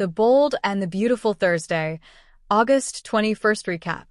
The Bold and the Beautiful Thursday, August 21st recap.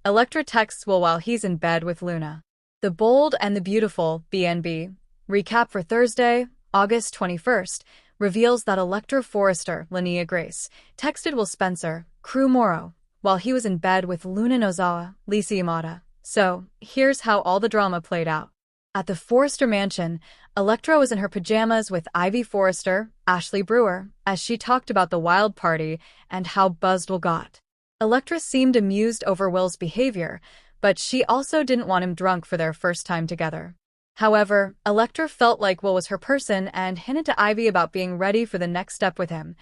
Electra texts Will while he's in bed with Luna. The Bold and the Beautiful, BNB, recap for Thursday, August 21st, reveals that Electra Forrester, Linnea Grace, texted Will Spencer, Crew Morrow, while he was in bed with Luna Nozawa, Lisa Yamada. So, here's how all the drama played out. At the Forrester mansion, Electra was in her pajamas with Ivy Forrester, Ashley Brewer, as she talked about the wild party and how buzzed Will got. Electra seemed amused over Will's behavior, but she also didn't want him drunk for their first time together. However, Electra felt like Will was her person and hinted to Ivy about being ready for the next step with him,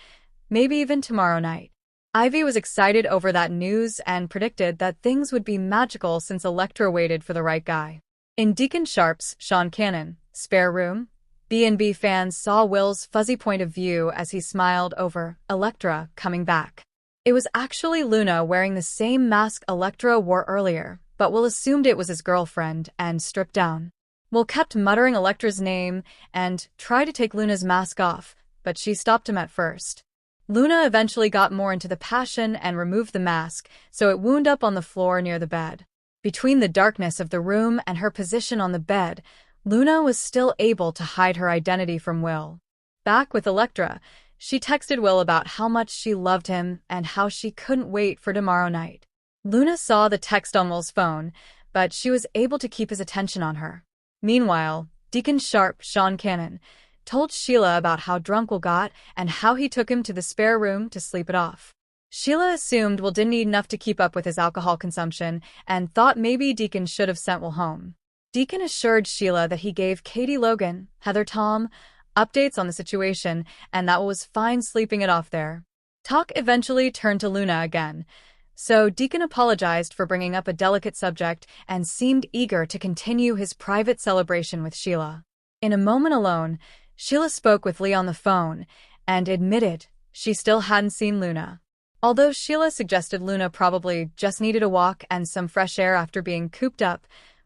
maybe even tomorrow night. Ivy was excited over that news and predicted that things would be magical since Electra waited for the right guy. In Deacon Sharp's Sean Cannon, Spare Room, B&B fans saw Will's fuzzy point of view as he smiled over Electra coming back. It was actually Luna wearing the same mask Electra wore earlier, but Will assumed it was his girlfriend and stripped down. Will kept muttering Electra's name and tried to take Luna's mask off, but she stopped him at first. Luna eventually got more into the passion and removed the mask, so it wound up on the floor near the bed. Between the darkness of the room and her position on the bed, Luna was still able to hide her identity from Will. Back with Electra, she texted Will about how much she loved him and how she couldn't wait for tomorrow night. Luna saw the text on Will's phone, but she was able to keep his attention on her. Meanwhile, Deacon Sharp, Sean Cannon, told Sheila about how drunk Will got and how he took him to the spare room to sleep it off. Sheila assumed Will didn't eat enough to keep up with his alcohol consumption and thought maybe Deacon should have sent Will home. Deacon assured Sheila that he gave Katie Logan, Heather Tom, updates on the situation and that Will was fine sleeping it off there. Talk eventually turned to Luna again, so Deacon apologized for bringing up a delicate subject and seemed eager to continue his private celebration with Sheila. In a moment alone, Sheila spoke with Lee on the phone and admitted she still hadn't seen Luna. Although Sheila suggested Luna probably just needed a walk and some fresh air after being cooped up,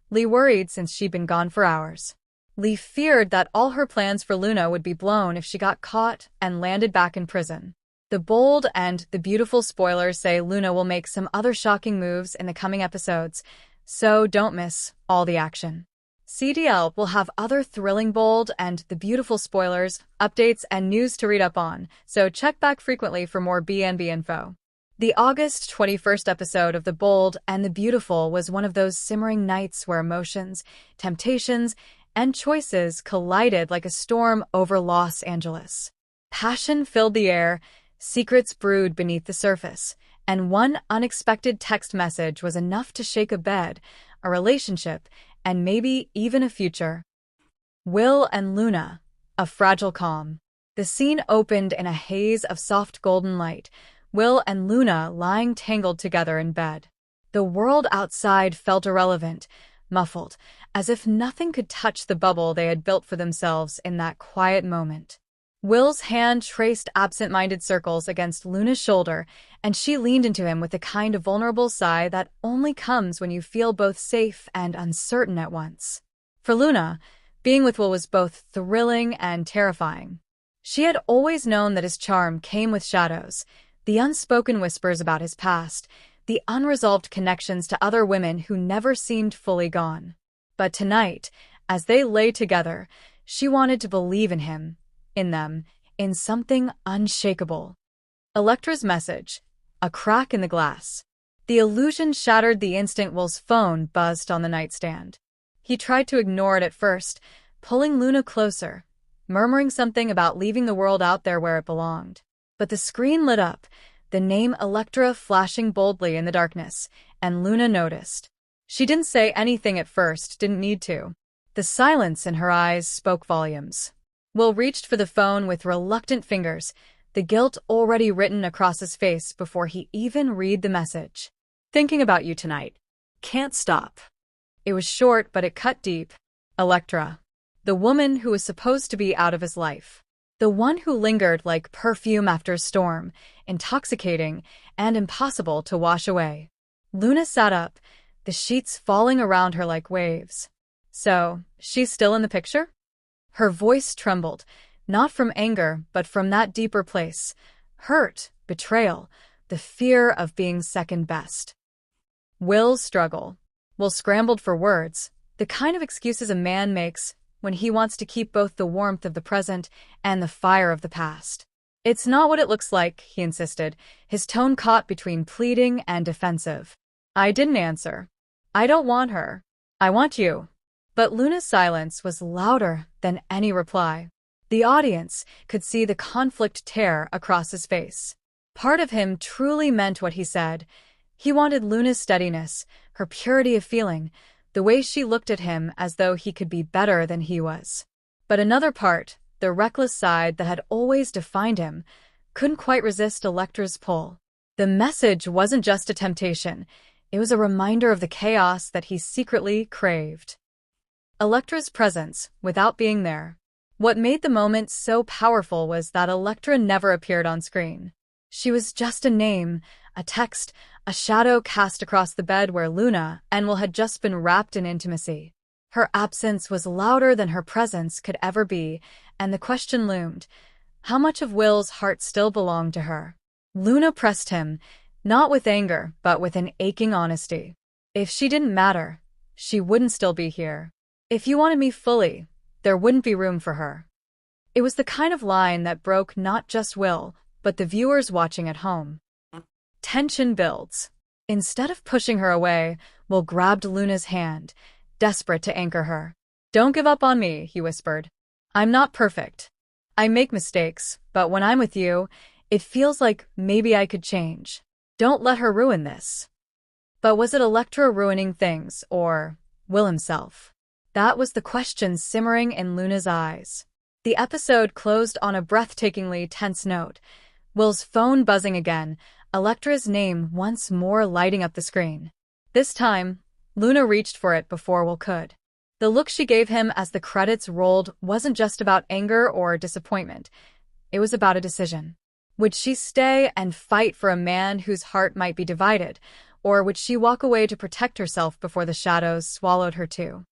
Lee worried since she'd been gone for hours. Lee feared that all her plans for Luna would be blown if she got caught and landed back in prison. The Bold and the Beautiful spoilers say Luna will make some other shocking moves in the coming episodes, so don't miss all the action. CDL will have other thrilling Bold and the Beautiful spoilers, updates, and news to read up on, so check back frequently for more BNB info. The August 21st episode of The Bold and the Beautiful was one of those simmering nights where emotions, temptations, and choices collided like a storm over Los Angeles. Passion filled the air, secrets brewed beneath the surface, and one unexpected text message was enough to shake a bed, a relationship, and maybe even a future. Will and Luna, a fragile calm. The scene opened in a haze of soft golden light, Will and Luna lying tangled together in bed. The world outside felt irrelevant, muffled, as if nothing could touch the bubble they had built for themselves in that quiet moment. Will's hand traced absent-minded circles against Luna's shoulder, and she leaned into him with the kind of vulnerable sigh that only comes when you feel both safe and uncertain at once. For Luna, being with Will was both thrilling and terrifying. She had always known that his charm came with shadows, the unspoken whispers about his past, the unresolved connections to other women who never seemed fully gone. But tonight, as they lay together, she wanted to believe in him, in them, in something unshakable. Electra's message, a crack in the glass. The illusion shattered the instant Will's phone buzzed on the nightstand. He tried to ignore it at first, pulling Luna closer, murmuring something about leaving the world out there where it belonged. But the screen lit up, the name Electra flashing boldly in the darkness, and Luna noticed. She didn't say anything at first, didn't need to. The silence in her eyes spoke volumes. Will reached for the phone with reluctant fingers, the guilt already written across his face before he even read the message. Thinking about you tonight. Can't stop. It was short, but it cut deep. Electra. The woman who was supposed to be out of his life. The one who lingered like perfume after a storm, intoxicating and impossible to wash away. Luna sat up, the sheets falling around her like waves. So, she's still in the picture? Her voice trembled, not from anger but from that deeper place, hurt, betrayal, the fear of being second best. Will's struggle. Will scrambled for words, the kind of excuses a man makes when he wants to keep both the warmth of the present and the fire of the past. It's not what it looks like, he insisted, his tone caught between pleading and defensive. I didn't answer. I don't want her. I want you. But Luna's silence was louder than any reply. The audience could see the conflict tear across his face. Part of him truly meant what he said. He wanted Luna's steadiness, her purity of feeling, the way she looked at him as though he could be better than he was. But another part, the reckless side that had always defined him, couldn't quite resist Electra's pull. The message wasn't just a temptation, it was a reminder of the chaos that he secretly craved. Electra's presence, without being there. What made the moment so powerful was that Electra never appeared on screen. She was just a name, a text, a shadow cast across the bed where Luna and Will had just been wrapped in intimacy. Her absence was louder than her presence could ever be, and the question loomed, how much of Will's heart still belonged to her? Luna pressed him, not with anger, but with an aching honesty. If she didn't matter, she wouldn't still be here. If you wanted me fully, there wouldn't be room for her. It was the kind of line that broke not just Will, but the viewers watching at home. Tension builds. Instead of pushing her away, Will grabbed Luna's hand, desperate to anchor her. Don't give up on me, he whispered. I'm not perfect. I make mistakes, but when I'm with you, it feels like maybe I could change. Don't let her ruin this. But was it Electra ruining things, or Will himself? That was the question simmering in Luna's eyes. The episode closed on a breathtakingly tense note. Will's phone buzzing again, Electra's name once more lighting up the screen. This time, Luna reached for it before Will could. The look she gave him as the credits rolled wasn't just about anger or disappointment. It was about a decision. Would she stay and fight for a man whose heart might be divided, or would she walk away to protect herself before the shadows swallowed her too?